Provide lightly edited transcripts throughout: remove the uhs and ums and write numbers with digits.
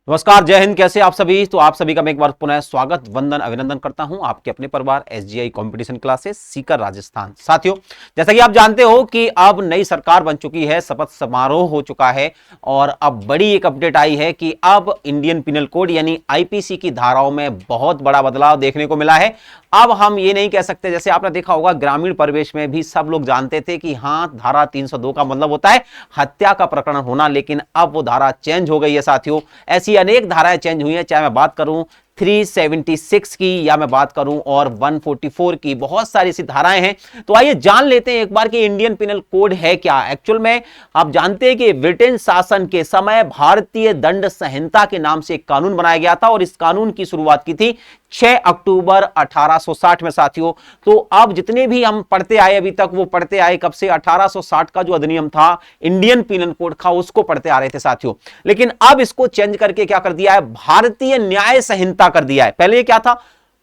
नमस्कार, जय हिंद। कैसे आप सभी? तो आप सभी का मैं एक बार पुनः स्वागत, वंदन, अभिनंदन करता हूं आपके अपने परिवार SGI competition classes Sikar Rajasthan. साथियों, जैसा कि आप जानते हो कि अब नई सरकार बन चुकी है, शपथ समारोह हो चुका है और अब बड़ी एक अपडेट आई है कि अब इंडियन पिनल कोड यानी आईपीसी की धाराओं में बहुत बड़ा बदलाव देखने को मिला है। अब हम ये नहीं कह सकते, जैसे आपने देखा होगा ग्रामीण परिवेश में भी सब लोग जानते थे कि हां, धारा 302 का मतलब होता है हत्या का प्रकरण होना, लेकिन अब वो धारा चेंज हो गई है साथियों। ऐसी अनेक धाराएं चेंज हुई हैं, चाहे मैं बात करूं 376 की या मैं बात करूं और 144 की, बहुत सारी ऐसी धाराएं हैं। तो आइए जान लेते हैं एक बार कि इंडियन पिनल कोड है क्या। एक्चुअल में आप जानते हैं कि ब्रिटेन शासन के समय भारतीय दंड संहिता के नाम से एक कानून बनाया गया था और इस कानून की शुरुआत की थी 6 अक्टूबर 1860 में साथियों। तो अब जितने भी हम पढ़ते आए अभी तक, वो पढ़ते आए कब से? 1860 का जो अधिनियम था इंडियन पिनल कोड का, उसको पढ़ते आ रहे थे साथियों। लेकिन अब इसको चेंज करके क्या कर दिया है? भारतीय न्याय संहिता कर दिया है। पहले क्या था?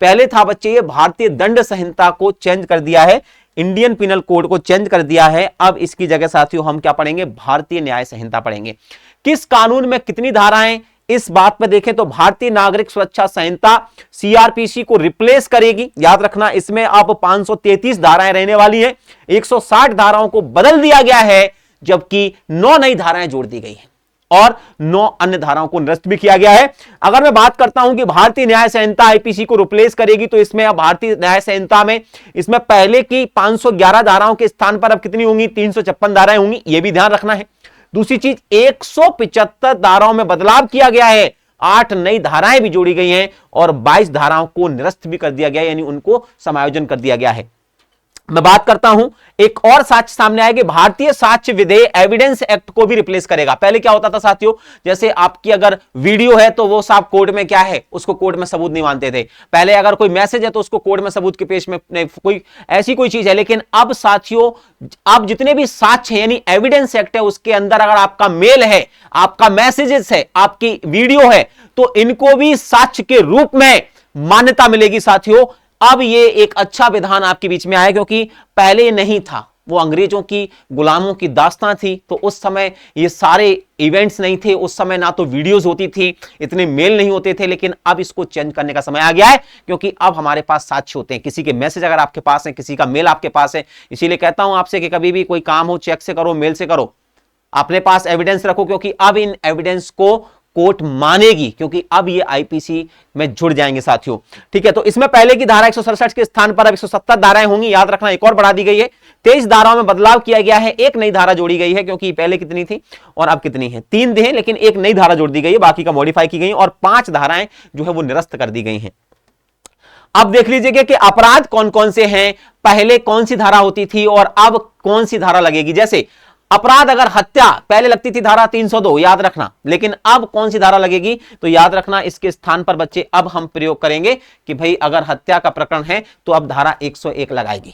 पहले था बच्चे ये भारतीय दंड संहिता को चेंज कर दिया है, इंडियन पिनल कोड को चेंज कर दिया है। अब इसकी जगह साथियों हम क्या पढ़ेंगे? भारतीय न्याय संहिता पढ़ेंगे। किस कानून में कितनी धाराएं, इस बात पे देखें तो भारतीय नागरिक सुरक्षा संहिता सीआरपीसी को रिप्लेस करेगी। याद रखना, इसमें अब 533 धाराएं रहने वाली हैं, 160 धाराओं को बदल दिया गया है, जबकि 9 नई धाराएं जोड़ दी गई हैं और 9 अन्य धाराओं को निरस्त भी किया गया है। अगर मैं बात करता हूं कि भारतीय न्याय संहिता आईपीसी को रिप्लेस करेगी, तो इसमें अब भारतीय न्याय संहिता में इसमें पहले की 511 धाराओं के स्थान पर अब कितनी होंगी? 356 धाराएं होंगी, यह भी ध्यान रखना है। दूसरी चीज, 175 धाराओं में बदलाव किया गया है, 8 नई धाराएं भी जोड़ी गई हैं और 22 धाराओं को निरस्त भी कर दिया गया है, यानी उनको समायोजन कर दिया गया है। मैं बात करता हूं, एक और साक्ष्य सामने आएगा, भारतीय साक्ष्य विधेय एविडेंस एक्ट को भी रिप्लेस करेगा। पहले क्या होता था साथियों? जैसे आपकी अगर वीडियो है तो वो साहब कोर्ट में क्या है, उसको कोर्ट में सबूत नहीं मानते थे। पहले अगर कोई मैसेज है तो उसको कोर्ट में सबूत के पेश में कोई ऐसी कोई चीज है। लेकिन अब साथियों, अब जितने भी साक्ष्य है यानी एविडेंस एक्ट है, उसके अंदर अगर आपका मेल है, आपका मैसेजेस है, आपकी वीडियो है, तो इनको भी साक्ष्य के रूप में मान्यता मिलेगी साथियों। अब ये एक अच्छा विधान आपके बीच में आया, क्योंकि पहले नहीं था। वो अंग्रेजों की गुलामों की दास्तां थी, तो उस समय ये सारे इवेंट्स नहीं थे, उस समय ना तो वीडियोस होती थी, इतने मेल नहीं होते थे। लेकिन अब इसको चेंज करने का समय आ गया है, क्योंकि अब हमारे पास साक्ष्य होते हैं। किसी के मैसेज अगर आपके पास है, किसी का मेल आपके पास है, इसीलिए कहता हूं आपसे कि कभी भी कोई काम हो, चेक से करो, मेल से करो, अपने पास एविडेंस रखो, क्योंकि अब इन एविडेंस को कोर्ट मानेगी, क्योंकि अब ये आईपीसी में जुड़ जाएंगे साथियों। ठीक है, तो इसमें पहले की धारा 167 के स्थान पर अब 170 धाराएं होंगी। याद रखना, एक और बढ़ा दी गई है, 23 धाराओं में बदलाव किया गया है, एक नई धारा जोड़ी गई है, क्योंकि पहले कितनी थी और अब कितनी है? 3 थे, लेकिन एक नई धारा जोड़ दी गई है, बाकी का मॉडिफाई की गई और 5 धाराएं जो है वो निरस्त कर दी गई हैं। अब देख लीजिएगा कि अपराध कौन कौन से हैं, पहले कौन सी धारा होती थी और अब कौन सी धारा लगेगी। जैसे अपराध अगर हत्या, पहले लगती थी धारा 302, याद रखना, लेकिन अब कौन सी धारा लगेगी? तो याद रखना, इसके स्थान पर बच्चे अब हम प्रयोग करेंगे कि भाई अगर हत्या का प्रकरण है तो अब धारा 101 लगाएगी।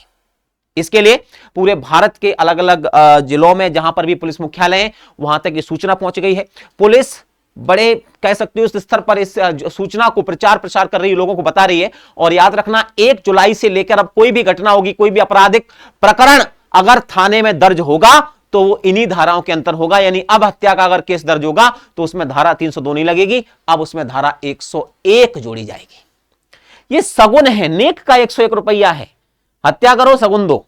इसके लिए पूरे भारत के अलग अलग जिलों में जहां पर भी पुलिस मुख्यालय है, वहां तक ये सूचना पहुंच गई है। पुलिस बड़े कह सकते हो इस स्तर पर इस सूचना को प्रचार प्रसार कर रही है, लोगों को बता रही है। और याद रखना, 1 जुलाई से लेकर अब कोई भी घटना होगी, कोई भी आपराधिक प्रकरण अगर थाने में दर्ज होगा तो वो इन्हीं धाराओं के अंतर होगा। यानी अब हत्या का अगर केस दर्ज होगा तो उसमें धारा 302 नहीं लगेगी, अब उसमें धारा 101 जोड़ी जाएगी। ये सगुन है, नेक का 101 रुपया है, हत्या करो सगुन दो।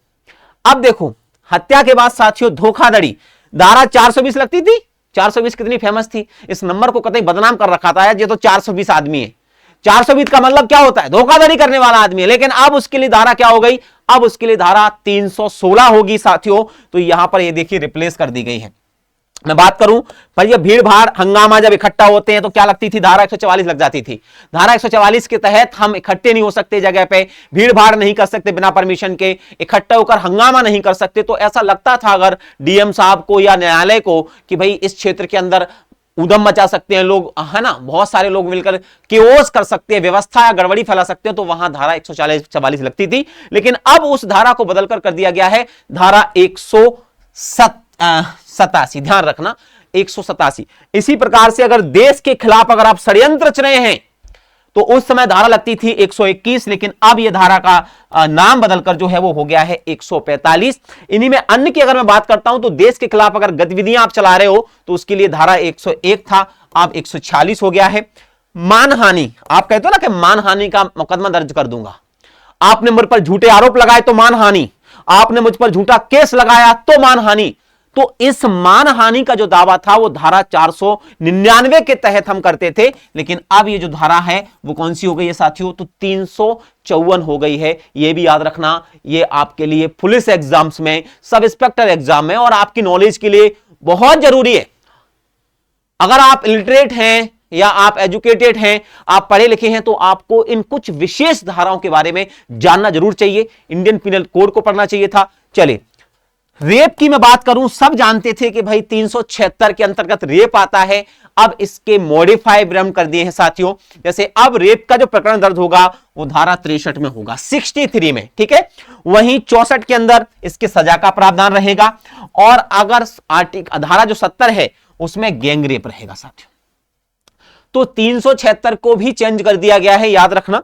अब देखो, हत्या के बाद साथियों धोखाधड़ी, धारा 420 लगती थी। 420 कितनी फेमस थी, इस नंबर को कतई बदनाम कर रखा था, ये तो 420 आदमी है। 420 का मतलब क्या होता है? धोखाधड़ी करने वाला आदमी है। लेकिन अब उसके लिए धारा क्या हो गई? अब उसके लिए धारा 316 होगी साथियों। तो यहां पर ये देखिए रिप्लेस कर दी गई है। मैं बात करूं पर ये भीड़ भाड़ हंगामा जब इकट्ठा होते हैं तो क्या लगती थी? धारा 144 लग जाती थी। धारा 144 के तहत हम इकट्ठे नहीं हो सकते, जगह पे भीड़ भाड़ नहीं कर सकते, बिना परमिशन के इकट्ठा होकर हंगामा नहीं कर सकते। तो ऐसा लगता था अगर डीएम साहब को या न्यायालय को कि भाई इस क्षेत्र के अंदर उधम मचा सकते हैं लोग, है ना, बहुत सारे लोग मिलकर केओस कर सकते हैं, व्यवस्था या गड़बड़ी फैला सकते हैं, तो वहां धारा 144 लगती थी। लेकिन अब उस धारा को बदलकर कर दिया गया है धारा 187। ध्यान रखना, 187। इसी प्रकार से अगर देश के खिलाफ अगर आप षड्यंत्र रच रहे हैं, तो उस समय धारा लगती थी 121, लेकिन अब यह धारा का नाम बदलकर जो है वो हो गया है 145। इन्हीं में अन्य की अगर मैं बात करता हूं तो देश के खिलाफ अगर गतिविधियां आप चला रहे हो तो उसके लिए धारा 101 था, अब 146 हो गया है। मानहानि, आप कहते हो ना कि मानहानि का मुकदमा दर्ज कर दूंगा, आपने मुझ पर झूठे आरोप लगाए तो मानहानि, आपने मुझ पर झूठा केस लगाया तो मानहानि। तो इस मानहानि का जो दावा था वो धारा 499 के तहत हम करते थे, लेकिन अब ये जो धारा है वो कौन सी हो गई है साथियों, तो 354 हो गई है। ये भी याद रखना, ये आपके लिए पुलिस एग्जाम्स में, सब इंस्पेक्टर एग्जाम में और आपकी नॉलेज के लिए बहुत जरूरी है। अगर आप इलिटरेट हैं या आप एजुकेटेड हैं, आप पढ़े लिखे हैं, तो आपको इन कुछ विशेष धाराओं के बारे में जानना जरूर चाहिए। इंडियन पिनल कोड को पढ़ना चाहिए था। चलिए, रेप की मैं बात करूं, सब जानते थे कि भाई 376 के अंतर्गत रेप आता है। अब इसके मॉडिफाई विवरण कर दिए हैं साथियों। जैसे अब रेप का जो प्रकरण दर्ज होगा वो धारा 63 में होगा, 63 में, ठीक है। वहीं 64 के अंदर इसके सजा का प्रावधान रहेगा, और अगर धारा जो 70 है उसमें गैंग रेप रहेगा साथियों। तो 376 को भी चेंज कर दिया गया है, याद रखना।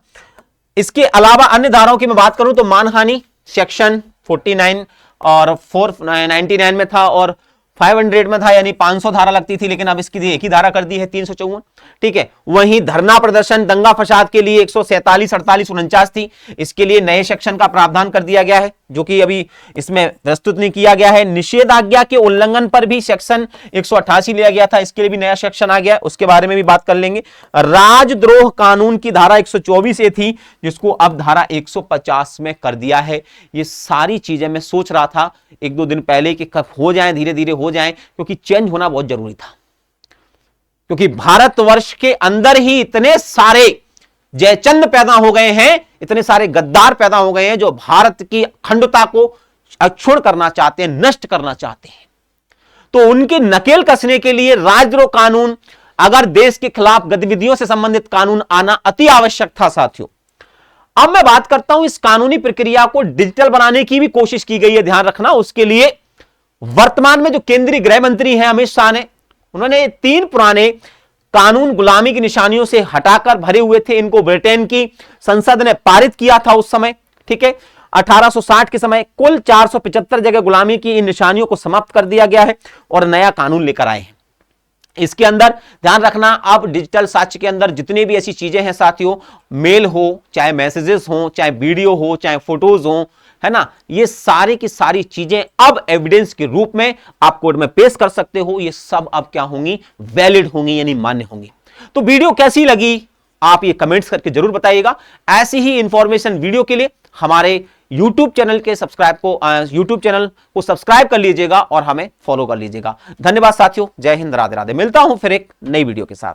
इसके अलावा अन्य धाराओं की मैं बात करूं तो मानहानि सेक्शन 49 और 499 में था और 500 में था, यानी 500 धारा लगती थी, लेकिन अब इसकी एक ही धारा कर दी है 354, ठीक है। वहीं धरना प्रदर्शन दंगा फसाद के लिए 147, 48, 49 थी, इसके लिए नए सेक्शन का प्रावधान कर दिया गया है जो कि अभी इसमें प्रस्तुत नहीं किया गया है। निषेधाज्ञा के उल्लंघन पर भी सेक्शन 188 लिया गया था, इसके लिए भी नया सेक्शन आ गया, उसके बारे में भी बात कर लेंगे। राजद्रोह कानून की धारा 124 ए थी, जिसको अब धारा 150 में कर दिया है। ये सारी चीजें मैं सोच रहा था एक दो दिन पहले कि कब हो जाए, धीरे धीरे हो जाए, क्योंकि चेंज होना बहुत जरूरी था। क्योंकि भारतवर्ष के अंदर ही इतने सारे जयचंद पैदा हो गए हैं, इतने सारे गद्दार पैदा हो गए हैं जो भारत की अखंडता को अक्षुण्ण करना चाहते हैं, नष्ट करना चाहते हैं। तो उनकी नकेल कसने के लिए राजद्रोह कानून, अगर देश के खिलाफ गतिविधियों से संबंधित कानून आना अति आवश्यक था साथियों। अब मैं बात करता हूं, इस कानूनी प्रक्रिया को डिजिटल बनाने की भी कोशिश की गई है, ध्यान रखना। उसके लिए वर्तमान में जो केंद्रीय गृह मंत्री हैं अमित शाह ने, उन्होंने 3 पुराने कानून गुलामी की निशानियों से हटाकर भरे हुए थे, इनको ब्रिटेन की संसद ने पारित किया था उस समय, ठीक है। 1860 के समय कुल 475 जगह गुलामी की इन निशानियों को समाप्त कर दिया गया है और नया कानून लेकर आए हैं। इसके अंदर ध्यान रखना, अब डिजिटल साक्ष्य के अंदर जितनी भी ऐसी चीजें हैं साथियों, मेल हो, चाहे मैसेजेस हो, चाहे वीडियो हो, चाहे फोटोज हो, है ना, ये सारी की सारी चीजें अब एविडेंस के रूप में आप कोर्ट में पेश कर सकते हो। ये सब अब क्या होंगी, वैलिड होंगी, यानी मान्य होंगी। तो वीडियो कैसी लगी आप ये कमेंट्स करके जरूर बताइएगा। ऐसी ही इंफॉर्मेशन वीडियो के लिए हमारे यूट्यूब चैनल को सब्सक्राइब कर लीजिएगा और हमें फॉलो कर लीजिएगा। धन्यवाद साथियों, जय हिंद, राधे राधे। मिलता हूं फिर एक नई वीडियो के साथ।